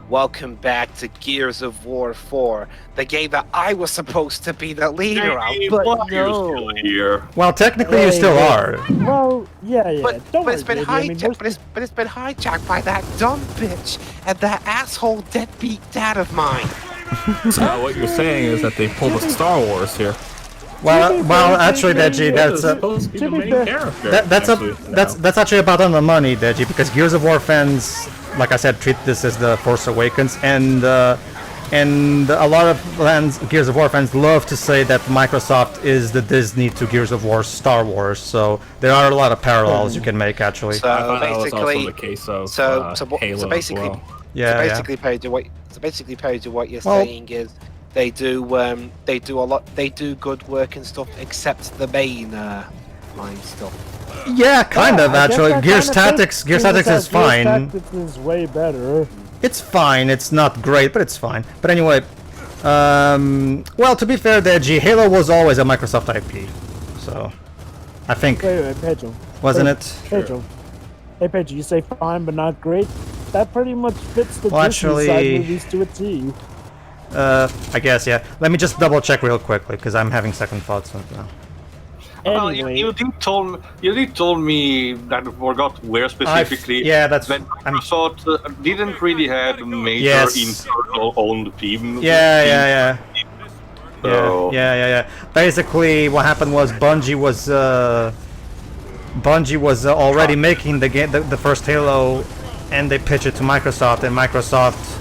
Welcome back to Gears of War 4, the game that I was supposed to be the leader of, but no. Here. Well, technically you still are. Well, yeah. But it's been hijacked. but it's been hijacked by that dumb bitch and that asshole deadbeat dad of mine. So what you're saying is that they pulled a Star Wars here. Well, actually, Deji, that's supposed to be the main character. that's actually about on the money, Deji, because Gears of War fans, like I said, treat this as the Force Awakens, and a lot of Gears of War fans love to say that Microsoft is the Disney to Gears of War Star Wars. So there are a lot of parallels you can make, actually. So basically, the case of Halo basically, well. Pedro, what you're saying is they do good work and stuff, except the main line stuff. Yeah, kind of actually. Gears Tactics is fine. Gears Tactics is way better. It's fine. It's not great, but it's fine. But anyway, well, to be fair, Deji, Halo was always a Microsoft IP, so I think. Wait, Pedro. Wasn't it? Pedro. Hey, Pedro, you say fine but not great? That pretty much fits the Well, Disney actually, side movies to a T. I guess, yeah. Let me just double check real quickly, because I'm having second thoughts right now. Well, Anyway, you did told me that I forgot where specifically. Yeah, that's. That Microsoft didn't really have a major Yes. internal owned team. Yeah. So- Yeah. Basically, what happened was Bungie was already making the game, the first Halo, and they pitched it to Microsoft, and Microsoft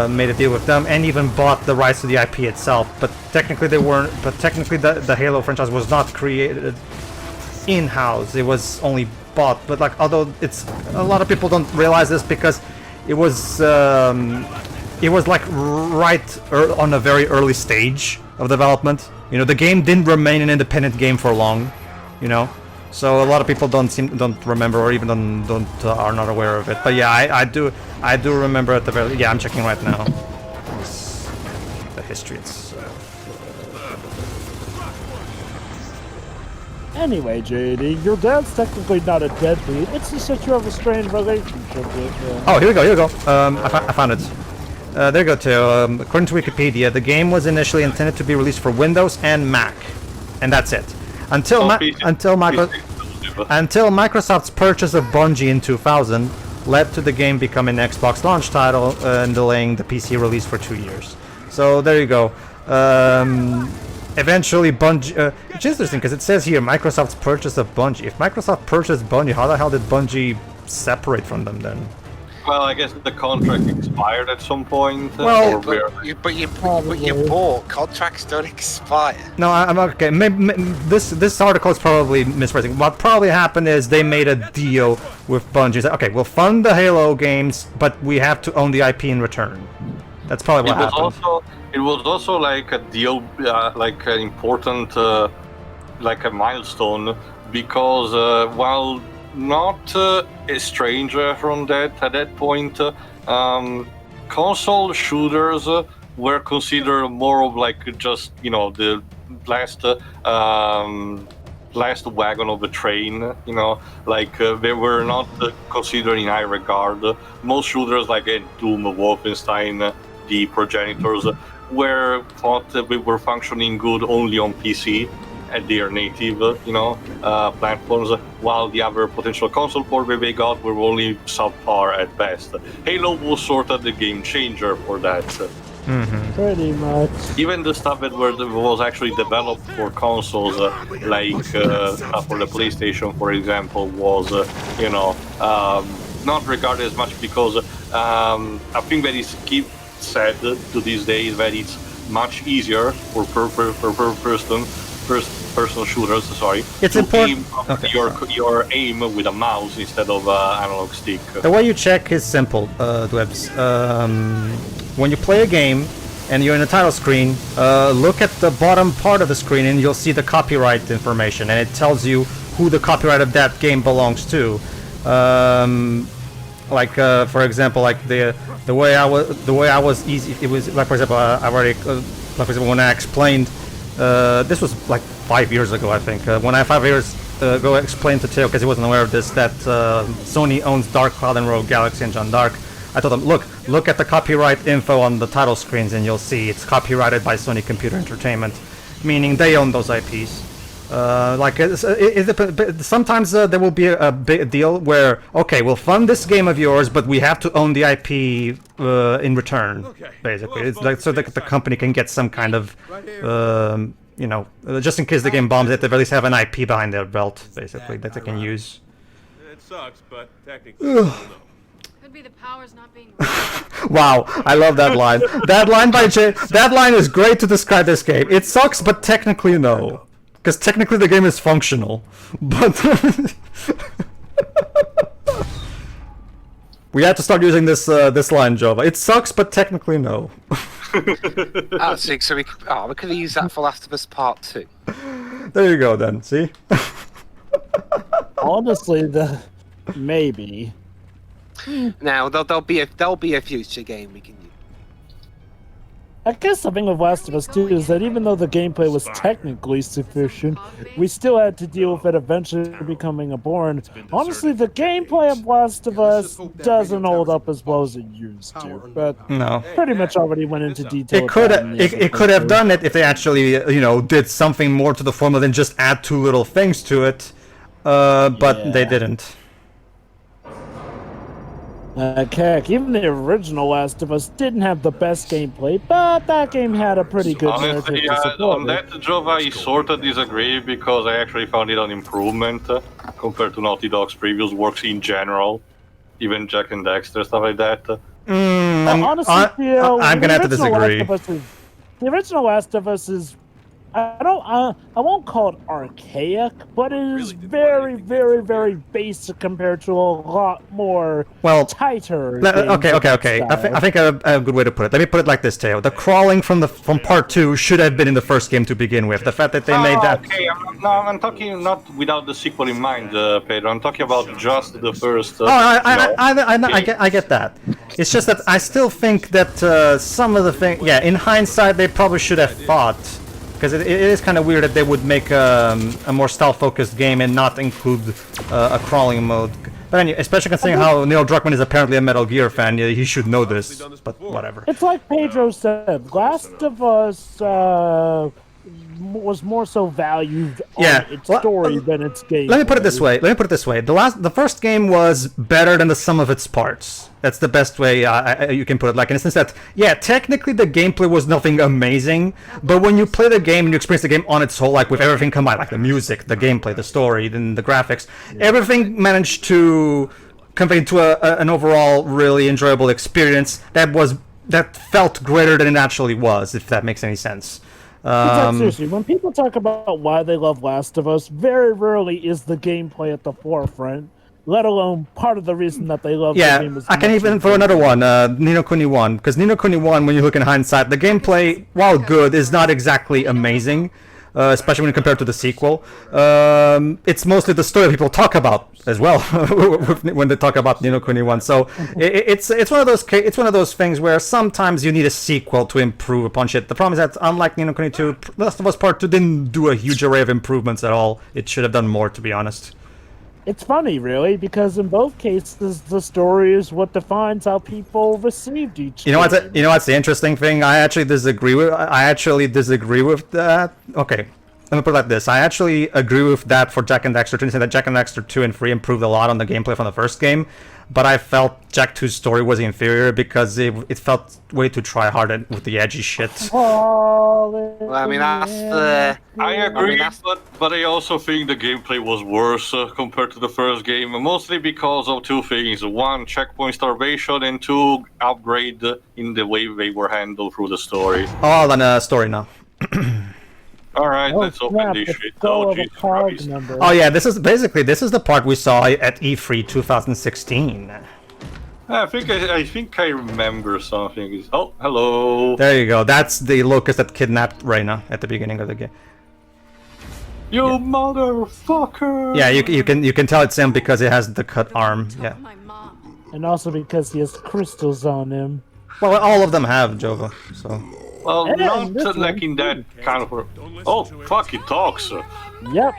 made a deal with them and even bought the rights to the IP itself. But technically they weren't. But technically the Halo franchise was not created in-house. It was only bought. But like, although it's a lot of people don't realize this because it was like on a very early stage of development. You know, the game didn't remain an independent game for long. You know. So a lot of people don't remember or even are not aware of it. But yeah, I do remember at the very. Yeah, I'm checking right now. The history itself. anyway, JD, your dad's technically not a deadbeat. It's just that you have a strained relationship with. Oh, here we go. I found it. There you go too. According to Wikipedia, the game was initially intended to be released for Windows and Mac, and that's it. Until Microsoft's purchase of Bungie in 2000 led to the game becoming an Xbox launch title and delaying the PC release for 2 years. So there you go. Eventually Bungie... it's interesting because it says here Microsoft's purchase of Bungie. If Microsoft purchased Bungie, how the hell did Bungie separate from them then? Well, I guess the contract expired at some point. Well, But you bought. Contracts don't expire. No, I'm okay. Maybe, this article is probably misphrasing. What probably happened is they made a deal with Bungie. Said, okay, we'll fund the Halo games, but we have to own the IP in return. That's probably what happened. It was also like a deal, like an important, like a milestone, because while not a stranger from that at that point, console shooters were considered more of like just the last wagon of the train. Like they were not considered in high regard. Most shooters like Doom, Wolfenstein, the progenitors were thought that we were functioning good only on PC at their native, platforms, while the other potential console port they got were only subpar at best. Halo was sort of the game changer for that. Pretty much. Even the stuff that was actually developed for consoles, like stuff for the PlayStation, for example, was, not regarded as much because I think that it's said to this day that it's much easier for first-person shooters. It's to important. Aim your aim with a mouse instead of analog stick. The way you check is simple, Dwebs. When you play a game and you're in the title screen, look at the bottom part of the screen and you'll see the copyright information, and it tells you who the copyright of that game belongs to. For example, like the way I was easy. It was like, for example, when I explained. This was like 5 years ago, I think. When I 5 years ago explained to Theo, because he wasn't aware of this, that Sony owns Dark Cloud and Rogue Galaxy and John Dark. I told them, look at the copyright info on the title screens, and you'll see it's copyrighted by Sony Computer Entertainment, meaning they own those IPs. Sometimes there will be a big deal where, okay, we'll fund this game of yours, but we have to own the IP in return. Basically, it's like so that the company can get some kind of, you know, just in case the game bombs, they at least have an IP behind their belt, basically, that they can use. It sucks, but technically. Could be the powers not being. Wow, I love that line. That line by Jay. That line is great to describe this game. It sucks, but technically no. Because technically the game is functional, but we had to start using this this line, Jova. It sucks, but technically no. So we could use that for Last of Us Part 2. There you go, then. See. Honestly, maybe. Now there'll be a future game we can use. I guess the thing with Last of Us 2 is that even though the gameplay was technically sufficient, we still had to deal with it eventually becoming a bore. And honestly, the gameplay of Last of Us doesn't hold up as well as it used to. But No. pretty much already went into detail. It could have done it if they actually did something more to the formula than just add 2 little things to it. But they didn't. Heck, even the original Last of Us didn't have the best gameplay, but that game had a pretty good narrative Honestly, to support on it. that, Jova, I sort of disagree because I actually found it an improvement compared to Naughty Dog's previous works in general, even Jack and Dexter, stuff like that. Honestly, I'm gonna have to disagree. The original Last of Us is, I won't call it archaic, but it is very, very, very basic compared to a lot more tighter. Okay. I think a good way to put it. Let me put it like this, Teo. The crawling from Part 2 should have been in the first game to begin with. The fact that they made that. Okay, I'm talking not without the sequel in mind, Pedro. I'm talking about just the first. I get that. It's just that I still think that some of the things, in hindsight, they probably should have thought. Because it is kind of weird that they would make a more stealth-focused game and not include a crawling mode. But anyway, especially considering how Neil Druckmann is apparently a Metal Gear fan, he should know this. But whatever. It's like Pedro said, Last of Us was more so valued on its story than its game. Let me put it this way. The first game was better than the sum of its parts. That's the best way you can put it. Like in the sense that, technically the gameplay was nothing amazing, but when you play the game and you experience the game on its whole, like with everything combined, like the music, the gameplay, the story, then the graphics, everything managed to convey to an overall really enjoyable experience that felt greater than it actually was, if that makes any sense. Seriously, when people talk about why they love Last of Us, very rarely is the gameplay at the forefront, let alone part of the reason that they love the game. I can even throw another one, Ni no Kuni 1, because Ni no Kuni 1, when you look in hindsight, the gameplay, while good, is not exactly amazing, especially when compared to the sequel. It's mostly the story people talk about as well when they talk about Ni no Kuni 1. So it's one of those things where sometimes you need a sequel to improve upon shit. The problem is that unlike Ni no Kuni 2, Last of Us Part 2 didn't do a huge array of improvements at all. It should have done more, to be honest. It's funny, really, because in both cases, the story is what defines how people received each. You know what's the interesting thing? I actually disagree with that. Okay, let me put it like this. I actually agree with that for Jak and Daxter 2, and say that Jak and Daxter 2 and 3 improved a lot on the gameplay from the first game, but I felt Jak 2's story was inferior because it felt way too try-hard with the edgy shit. Well, I mean, that's the... I agree, but I also think the gameplay was worse compared to the first game, mostly because of 2 things. 1, checkpoint starvation, and 2, upgrade in the way they were handled through the story. Oh, then story now. Alright, let's open this shit. Oh, Jesus Christ. Oh yeah, this is the part we saw at E3 2016. I think I remember something. Oh, hello. There you go. That's the locust that kidnapped Reyna at the beginning of the game. You motherfucker! Yeah, you can tell it's him because it has the cut arm. Yeah. And also because he has crystals on him. Well, all of them have, Jova. So. Well, not like in that kind of... Oh, fuck, it talks. Yep.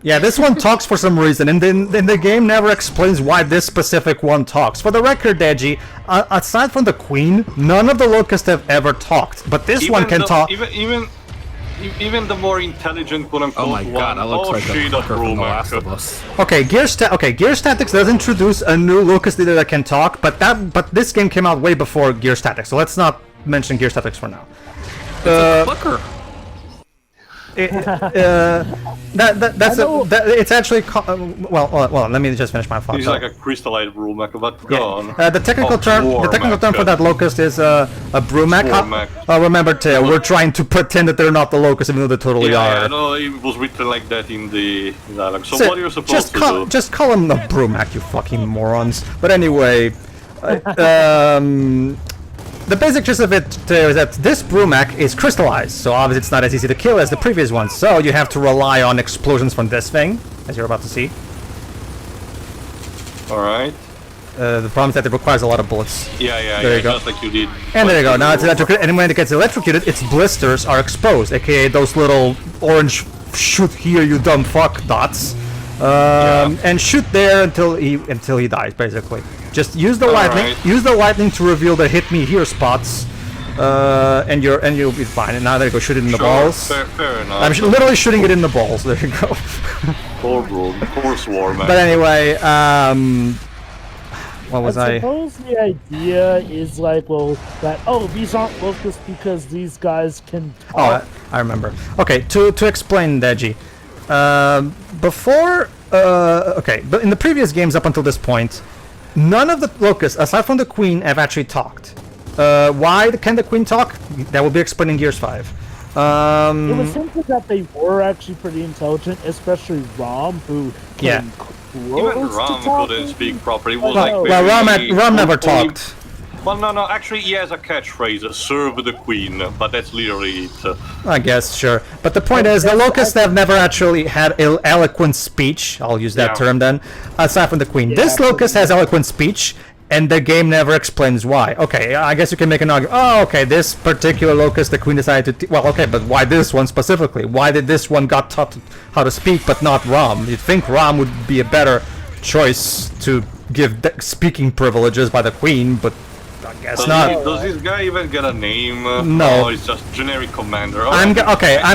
Yeah, this one talks for some reason, and then the game never explains why this specific one talks. For the record, Deji, aside from the Queen, none of the Locusts have ever talked, but this one can talk. Even the more intelligent quote-unquote Oh my god, that looks like a fucker from The Last of Us. Okay, Gear Statics does introduce a new Locust leader that can talk, but this game came out way before Gear Statics, so let's not mention Gear Statics for now. It's a fucker. It's actually well, let me just finish my thought. He's like a crystallized Brumak, but go on. The technical term for that locust is a Brumak. Remember, Teo, we're trying to pretend that they're not the locust, even though they totally are. Yeah, no, it was written like that in the dialogue. So what are you supposed to do? Just call him the Brumak, you fucking morons. But anyway, the basic gist of it is that this Brumak is crystallized, so obviously it's not as easy to kill as the previous one, so you have to rely on explosions from this thing, as you're about to see. Alright. The problem is that it requires a lot of bullets. Yeah, there you go. Just like you did. And there you go, now it's electrocuted, and when it gets electrocuted, its blisters are exposed, aka those little orange shoot here you dumb fuck dots. And shoot there until he dies, basically. Just use the lightning. Use the lightning to reveal the hit me here spots, and you'll be fine. And now there you go, shoot it in the balls. Fair enough. I'm literally shooting it in the balls. There you go. Poor Swarm. But anyway, what was I? suppose the idea is like, well, that these aren't locusts because these guys can talk. Oh, I remember. Okay, to explain, Deji. But in the previous games up until this point, none of the locusts, aside from the Queen, have actually talked. Why can the Queen talk? That will be explained in Gears 5. It was simply that they were actually pretty intelligent, especially Rom, who came even Rom couldn't speak properly. It was Rom never talked. Well, no, actually he has a catchphrase, serve the Queen, but that's literally it. I guess, sure. But the point is, the locusts have never actually had eloquent speech, I'll use that term then, aside from the Queen. This locust has eloquent speech, and the game never explains why. Okay, I guess you can make an argument. Oh, okay, this particular locust, the Queen decided to... well, okay, but why this one specifically? Why did this one got taught how to speak, but not Rom? You'd think Rom would be a better choice to give speaking privileges by the Queen, but... I guess not. Does this guy even get a name? No. Oh, it's just generic commander. I'm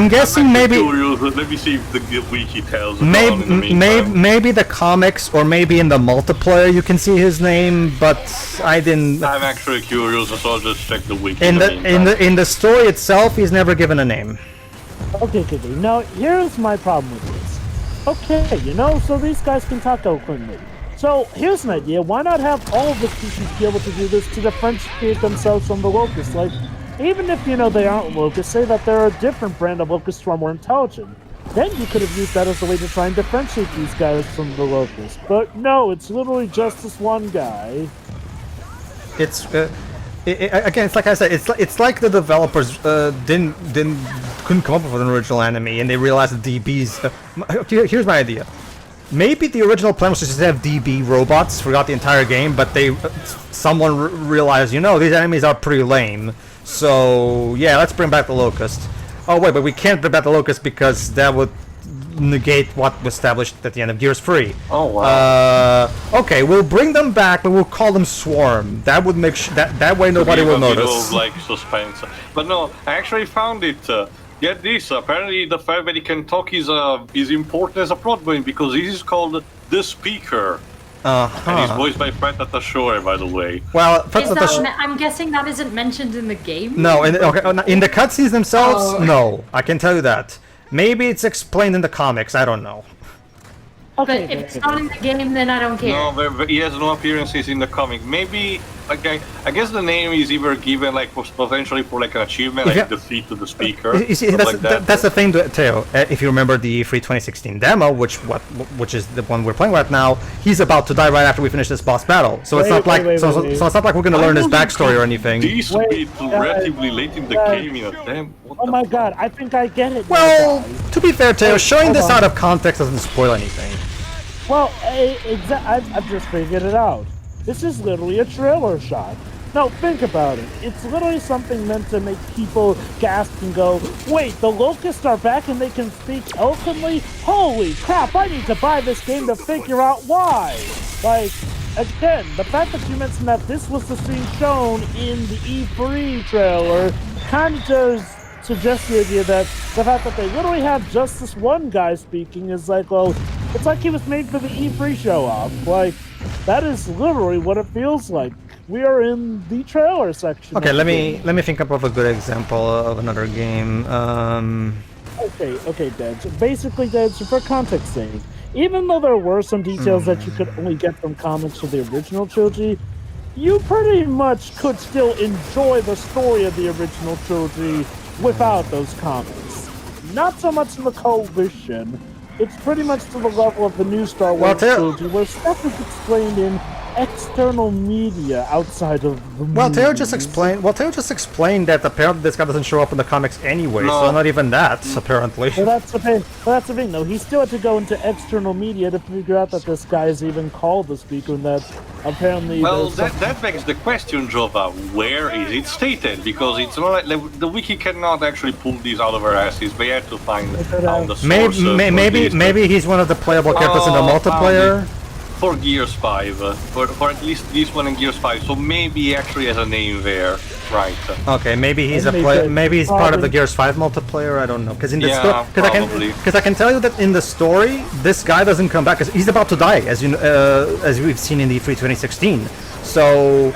guessing maybe... Curious. Let me see if the wiki tells. Maybe the comics, or maybe in the multiplayer you can see his name, but I didn't... I'm actually curious, so I'll just check the wiki. In the story itself, he's never given a name. Okay. Now, here's my problem with this. Okay, so these guys can talk eloquently. So, here's an idea. Why not have all of the species be able to do this to differentiate themselves from the locusts? Like, even if, they aren't locusts, say that they're a different brand of locusts who are more intelligent. Then you could have used that as a way to try and differentiate these guys from the locusts. But no, it's literally just this one guy. It's, again, it's like I said, it's like the developers couldn't come up with an original enemy, and they realized the DBs... here's my idea. Maybe the original plan was just to have DB robots throughout the entire game, but someone realized, these enemies are pretty lame. So, yeah, let's bring back the Locust. Oh, wait, but we can't bring back the Locust because that would negate what was established at the end of Gears 3. Oh, wow. Okay, we'll bring them back, but we'll call them Swarm. That would make that way nobody will notice. Like suspense. But no, I actually found it... Get this, apparently the fact that he can talk is important as a plot point because this is called The Speaker. And he's voiced by Pedro, by the way. Well, I'm guessing that isn't mentioned in the game? No, in the cutscenes themselves, no. I can tell you that. Maybe it's explained in the comics, I don't know. Okay, but if it's not in the game, then I don't care. No, but he has no appearances in the comic. Maybe, I guess the name is either given potentially for an achievement, defeat to the speaker. You see, that's the thing, Teo. If you remember the E3 2016 demo, which is the one we're playing right now, he's about to die right after we finish this boss battle. So it's not like it's not like we're gonna learn his backstory or anything. This would be relatively late in the game, Damn. Oh my god, I think I get it. Well, to be fair, Teo, showing this out of context doesn't spoil anything. Well, I've just figured it out. This is literally a trailer shot. No, think about it. It's literally something meant to make people gasp and go, wait, the locusts are back and they can speak eloquently? Holy crap, I need to buy this game to figure out why. Like, again, the fact that you mentioned that this was the scene shown in the E3 trailer kind of does suggest the idea that the fact that they literally have just this one guy speaking is like, well, it's like he was made for the E3 show-off. Like, that is literally what it feels like. We are in the trailer section. Okay, let me think up of a good example of another game. Okay, Dej. Basically, Dej, for context sake, even though there were some details that you could only get from comics for the original trilogy, you pretty much could still enjoy the story of the original trilogy without those comics. Not so much in the Coalition. It's pretty much to the level of the new Star Wars trilogy, where stuff is explained in external media outside of the movies. Well, Teo just explained that apparently this guy doesn't show up in the comics anyway, so not even that, apparently. Well, that's the thing, though. He still had to go into external media to figure out that this guy is even called the speaker, and that apparently... Well, that begs the question, Jova, where is it stated? Because it's not like the wiki cannot actually pull these out of our asses. We have to find out the source. Maybe he's one of the playable characters in the multiplayer. For Gears 5, for at least this one in Gears 5, so maybe he actually has a name there, right? Okay, maybe he's maybe he's part of the Gears 5 multiplayer. I don't know, because in the I can tell you that in the story, this guy doesn't come back because he's about to die, as as we've seen in the E3 2016. So,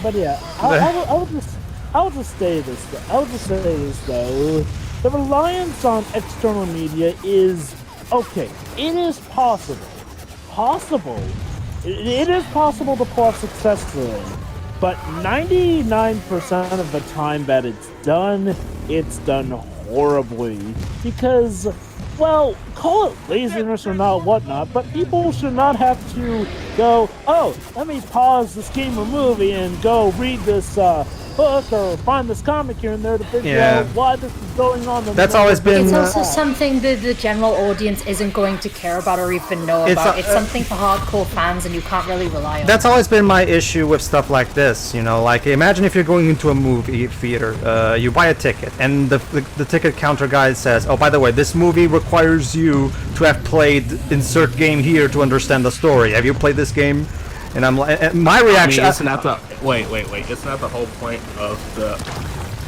but yeah, I would just say this though. The reliance on external media is okay. It is possible. It is possible to pull off successfully, but 99% of the time that it's done horribly. Because, well, call it laziness or not, whatnot, but people should not have to go, oh, let me pause this game or movie and go read this book or find this comic here and there to figure out why this is going on. That's always been... It's also something that the general audience isn't going to care about or even know about. It's something for hardcore fans and you can't really rely on. That's always been my issue with stuff like this, you know, like imagine if you're going into a movie theater, you buy a ticket and the ticket counter guy says, oh, by the way, this movie requires you to have played insert game here to understand the story. Have you played this game? And I'm like, my reaction. I mean, isn't that the wait? Isn't that the whole point of the?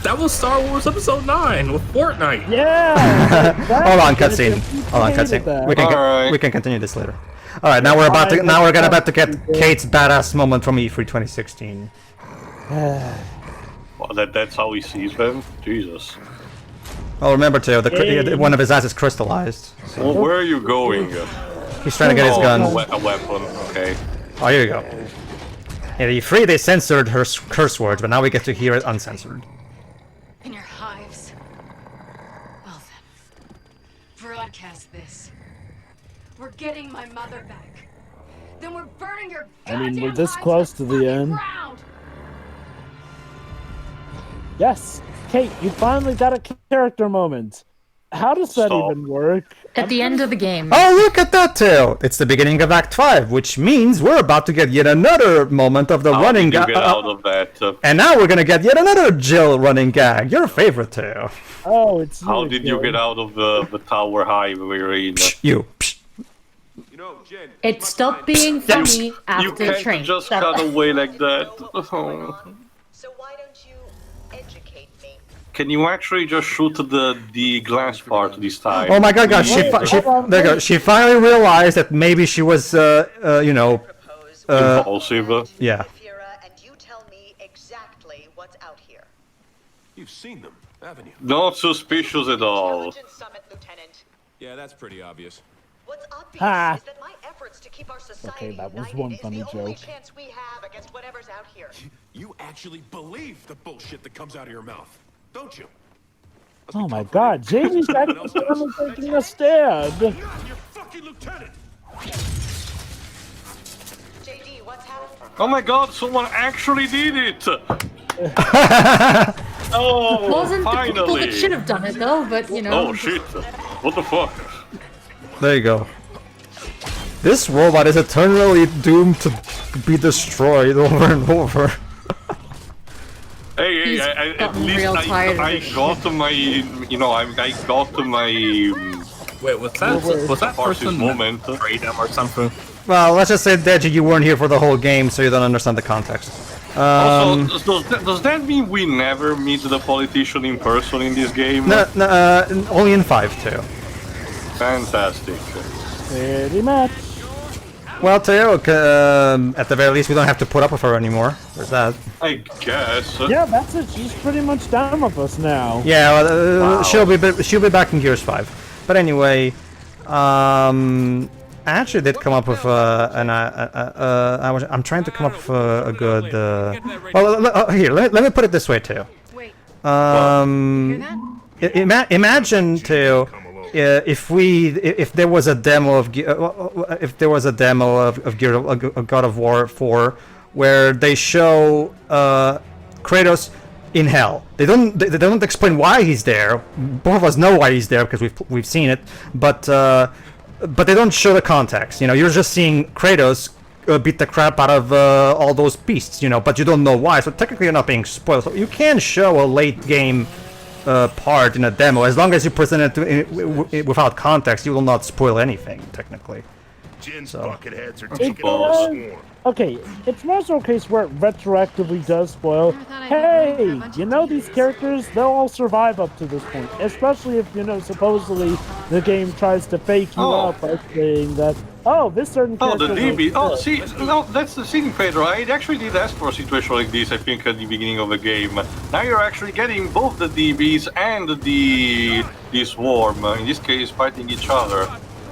That was Star Wars Episode 9 with Fortnite. Yeah. Hold on, cutscene. We can continue this later. All right, now we're about to get Kait's badass moment from E3 2016. Well, that's how he sees them. Jesus. Oh, remember too, one of his eyes is crystallized. So. Well, where are you going? He's trying to get his gun. A weapon. Okay. Oh, here you go. In E3 they censored her curse words, but now we get to hear it uncensored. In your hives. Well then, broadcast this. We're getting my mother back. Then we're burning your goddamn we're this close to the end. Ground. Yes, Kait, you finally got a character moment. How does that even work? At the end of the game. Oh, look at that, Tail! It's the beginning of Act 5, which means we're about to get yet another moment of the running gag. And now we're gonna get yet another Jill running gag. Your favorite, Tail. Oh, it's How did you get out of the tower high we were in? You. It stopped being funny after the train. You can't just cut away like that. So why don't you educate me? Can you actually just shoot the glass part this time? Oh my god, gosh, she finally realized that maybe she was, impulsive. Yeah. And you tell me exactly what's out here. You've seen them, haven't you? Not suspicious at all. Intelligence Summit, Lieutenant. Yeah, that's pretty obvious. What's obvious is that my efforts to keep our society that was united one is funny the only joke. chance we have against whatever's out here. You actually believe the bullshit that comes out of your mouth, don't you? Oh my god, JD's actually taking a stand. You're fucking lieutenant! JD, what's happening? Oh my god, someone actually did it! Oh, Wasn't finally! the people that should have done it though, but you know. Oh shit! What the fuck? There you go. This robot is eternally doomed to be destroyed over and over. He's at gotten least real tired of I this got my, I got my Wait, was that person moment? Trade him or something? Well, let's just say, Deji, you weren't here for the whole game, so you don't understand the context. Also, does that mean we never meet the politician in person in this game? No, only in 5 too. Fantastic. Pretty much. Well, Teo, at the very least, we don't have to put up with her anymore. There's that. I guess. Yeah, that's it. She's pretty much done with us now. Yeah, well, Wow. she'll be back in Gears 5. But anyway, I actually did come up with I'm trying to come up with a good. Well, here, let me put it this way, Teo. Wait, Imagine, Teo, if there was a demo of God of War 4 where they show Kratos in hell. They don't explain why he's there. Both of us know why he's there because we've seen it, but they don't show the context. You're just seeing Kratos beat the crap out of all those beasts. But you don't know why. So technically, you're not being spoiled. So you can show a late game part in a demo as long as you present it without context. You will not spoil anything technically. Okay, it's more so a case where it retroactively does spoil. Hey, these characters, they'll all survive up to this point. Especially if, supposedly the game tries to fake you out by saying that, this certain character... the DB. See, no, that's the thing, Pedro. I actually did ask for a situation like this, I think, at the beginning of the game. Now you're actually getting both the DBs and the Swarm, in this case, fighting each other.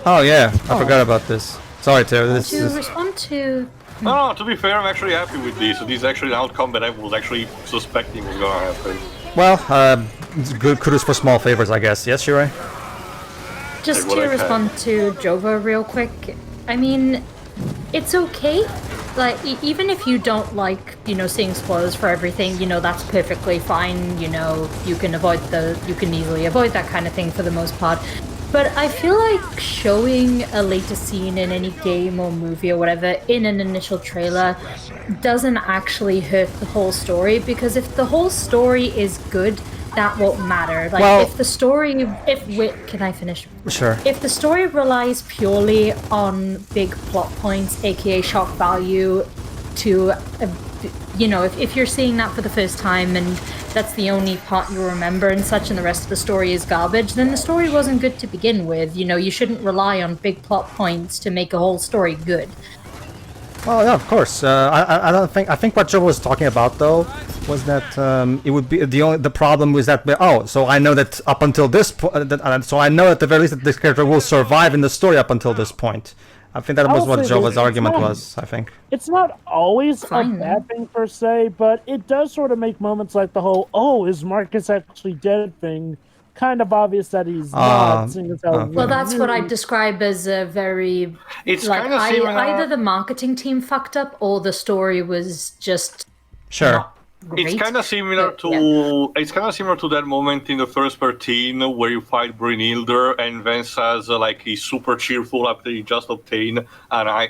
Oh, yeah, I forgot about this. Sorry, Teo. Respond to... No, to be fair, I'm actually happy with this. This is actually an outcome that I was actually suspecting was gonna happen. Well, good kudos for small favors, I guess. Yes, Shirai? Just to respond to Jova real quick, I mean, it's okay. Like, even if you don't like, seeing spoilers for everything, that's perfectly fine. You can easily avoid that kind of thing for the most part. But I feel like showing a later scene in any game or movie or whatever in an initial trailer doesn't actually hurt the whole story, because if the whole story is good, that won't matter. Like, can I finish? Sure. If the story relies purely on big plot points, aka shock value, to if you're seeing that for the first time and that's the only part you remember and such, and the rest of the story is garbage, then the story wasn't good to begin with. You shouldn't rely on big plot points to make a whole story good. Well, yeah, of course. I think what Joe was talking about though was that it would be the problem was that so I know that up until this point, so I know at the very least that this character will survive in the story up until this point. I think that was what Jova's argument was, I think. It's not always a bad thing per se, but it does sort of make moments like the whole, is Marcus actually dead thing kind of obvious that he's not. Well, that's what I describe as a very... It's kind of similar... Either the marketing team fucked up or the story was just... Sure. Great. It's kind of similar to that moment in the first 13 where you fight Brynhildr and Vance says he's super cheerful after he just obtained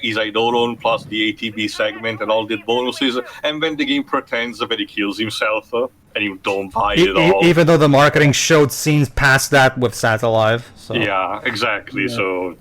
his Eidolon plus the ATB segment and all the bonuses, and then the game pretends that he kills himself and you don't buy it at all. Even though the marketing showed scenes past that with Sat alive. So. Yeah, exactly. Yeah. So.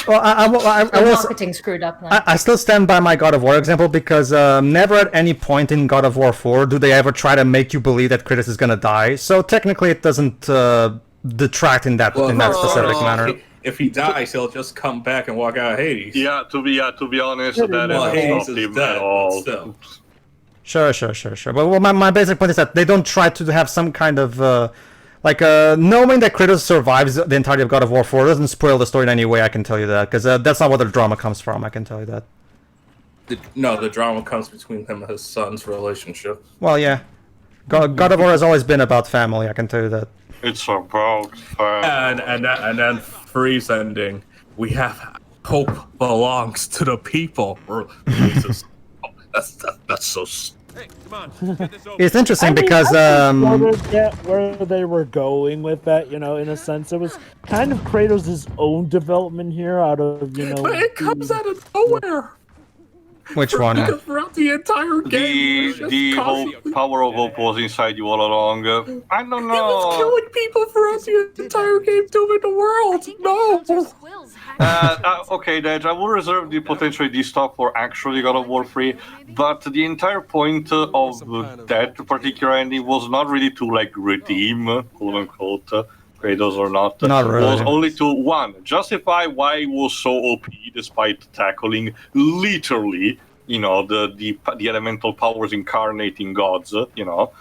Well, I marketing screwed up. I still stand by my God of War example because never at any point in God of War 4 do they ever try to make you believe that Kratos is gonna die. So technically, it doesn't detract in that specific manner. If he dies, he'll just come back and walk out of Hades. Yeah, to be honest, that hasn't stopped him at all. Sure. Well, my basic point is that they don't try to have some kind of. Knowing that Kratos survives the entirety of God of War 4 doesn't spoil the story in any way, I can tell you that, because that's not where the drama comes from, I can tell you that. The drama comes between him and his son's relationship. Well, yeah. God of War has always been about family, I can tell you that. It's about family. And then Freeze ending, we have hope belongs to the people. That's so Hey, come on, get this over. It's interesting because get where they were going with that, in a sense. It was kind of Kratos' own development here out of, But it comes out of nowhere. Which one? Because throughout the entire game, The whole power of hope was inside you all along. I don't he was know. killing people throughout the entire game, doing the world. No. Okay, Dej, I will reserve the potentially this stuff for actually God of War 3, but the entire point of that particular ending was not really to like redeem, quote unquote, Kratos or not. Not really. Was only to one justify why he was so OP despite tackling literally, you know, the elemental powers incarnating gods, you know,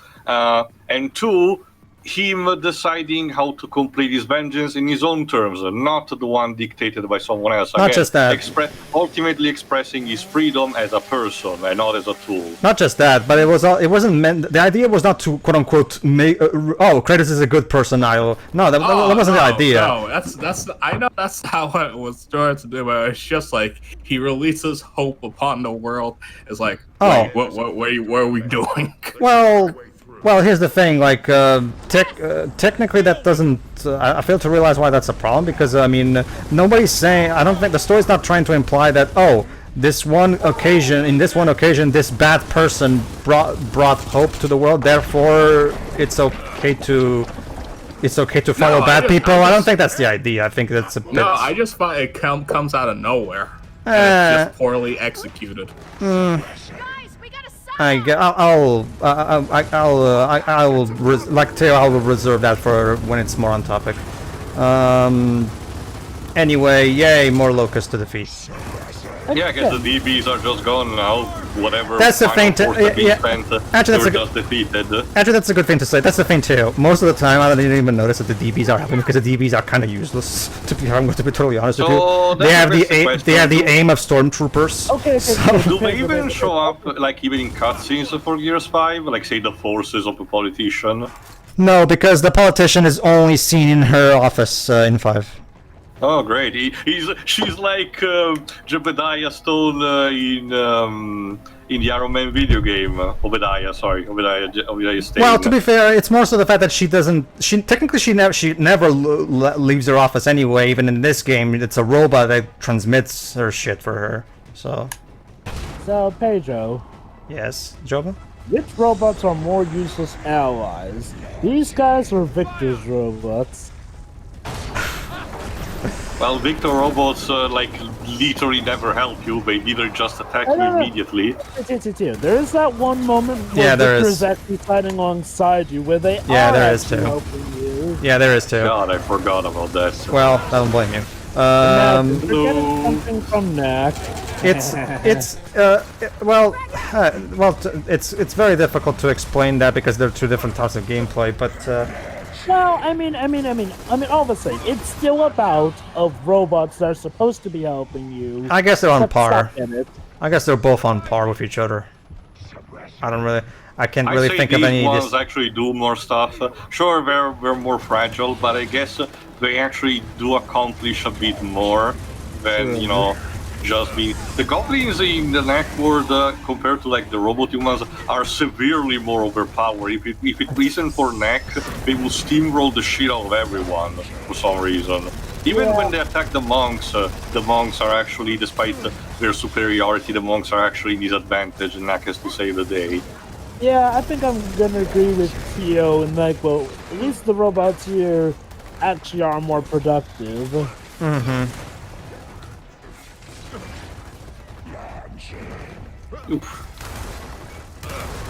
and two, him deciding how to complete his vengeance in his own terms, not the one dictated by someone else. Not just that. Ultimately expressing his freedom as a person and not as a tool. Not just that, but it wasn't meant. The idea was not to quote unquote make. Kratos is a good person now. No, that wasn't the idea. No, that's I know that's how it was trying to do, but it's just like he releases hope upon the world. It's like, wait, what are we doing? Well, here's the thing. Like, technically, that doesn't. I fail to realize why that's a problem because I mean, nobody's saying. I don't think the story's not trying to imply that. Oh, in this one occasion, this bad person brought hope to the world. Therefore, it's okay to follow bad people. I don't think that's the idea. I think that's a bit... No, I just find it comes out of nowhere. And it's just poorly executed. I will reserve that for when it's more on topic. Anyway, yay, more locusts to defeat. Yeah, I guess the DBs are just gone now. Whatever. That's the thing to actually, that's just defeated. Actually, that's a good thing to say. That's the thing too. Most of the time, I didn't even notice that the DBs are helping because the DBs are kind of useless. I'm going to be totally honest with you. They have the aim of stormtroopers. Okay. Do they even show up, like even in cutscenes for Gears 5? Like say the forces of a politician? No, because the politician is only seen in her office in 5. Oh, great! She's like Jebediah Stone in the Iron Man video game. Obadiah Stane. Well, to be fair, it's more so the fact that she never leaves her office anyway. Even in this game, it's a robot that transmits her shit for her. So Pedro. Yes, Jova? Which robots are more useless allies? These guys or Victor's robots? Well, Victor robots like literally never help you. They either just attack you immediately. There is that one moment where Victor is actually fighting alongside you, where they are there is too. helping you. Yeah, there is too. God, I forgot about that. Well, I don't blame you. You're getting something from Knack. It's very difficult to explain that because they're two different types of gameplay, but. Well, I mean, all the same, it's still about robots that are supposed to be helping you. I guess they're on par. I guess they're both on par with each other. I can't really think of any. These ones actually do more stuff. Sure, they're more fragile, but I guess they actually do accomplish a bit more than you know. Just be the goblins in the Knack world compared to like the robot humans are severely more overpowered. If it isn't for Knack, they will steamroll the shit out of everyone for some reason. Even when they attack the monks are actually, despite their superiority, the monks are actually in disadvantage and Knack has to save the day. Yeah, I think I'm gonna agree with Theo and like, well, at least the robots here actually are more productive. Mm-hmm. Oof.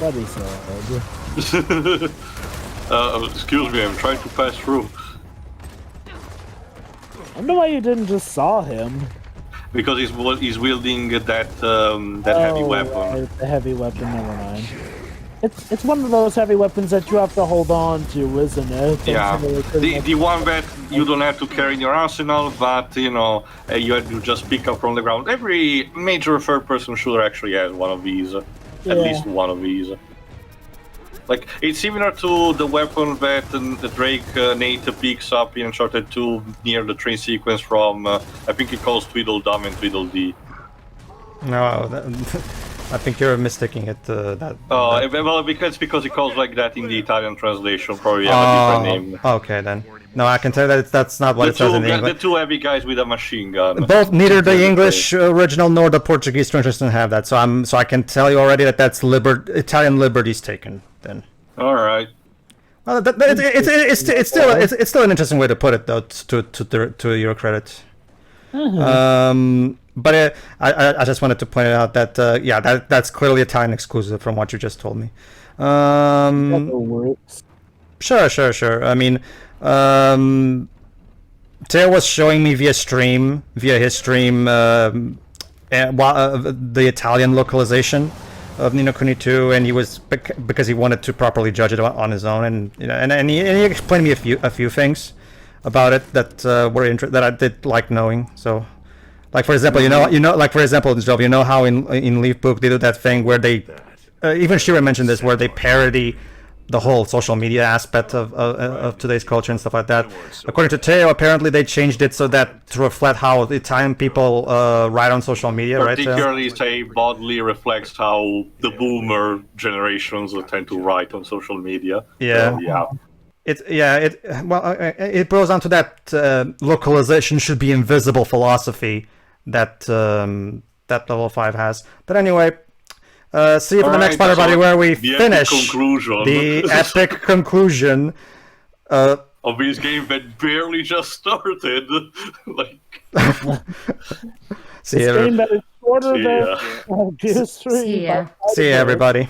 That is sad. Excuse me, I'm trying to pass through. I wonder why you didn't just saw him. Because he's wielding that heavy weapon. Right, the heavy weapon, never mind. It's one of those heavy weapons that you have to hold on to, isn't it? Yeah, the one that you don't have to carry in your arsenal, but you know, you have to just pick up from the ground. Every major third-person shooter actually has one of these, at least one of these. Like, it's similar to the weapon that the Drake Nate picks up in Uncharted 2 near the train sequence from, I think it calls Tweedledum and Tweedledee. No, I think you're mistaking it. Well, because it calls like that in the Italian translation, probably have a different name. Okay then. No, I can tell you that that's not what it says in the English. The two heavy guys with a machine gun. Neither the English original nor the Portuguese translation have that. So I can tell you already that that's Italian liberties taken. Then. All right. Well, it's still an interesting way to put it, though. To your credit. But I just wanted to point out that that's clearly Italian exclusive from what you just told me. Sure. I mean, Teo was showing me via his stream, the Italian localization of Ni no Kuni 2, and he was because he wanted to properly judge it on his own, and and he explained me a few things about it that that I did like knowing. So, like for example, like for example, Jove, you know how in Leaf Book they do that thing where they even Shira mentioned this, where they parody the whole social media aspect of today's culture and stuff like that. According to Teo, apparently they changed it so that to reflect how the Italian people write on social media, particularly say bodily reflects how the boomer generations tend to write on social media. Yeah. It boils down to that localization should be invisible philosophy that level 5 has. But anyway, see you for the next part, everybody, where we finish the epic conclusion of this game that barely just started. See you. Game that is shorter than Gears 3. See you, everybody.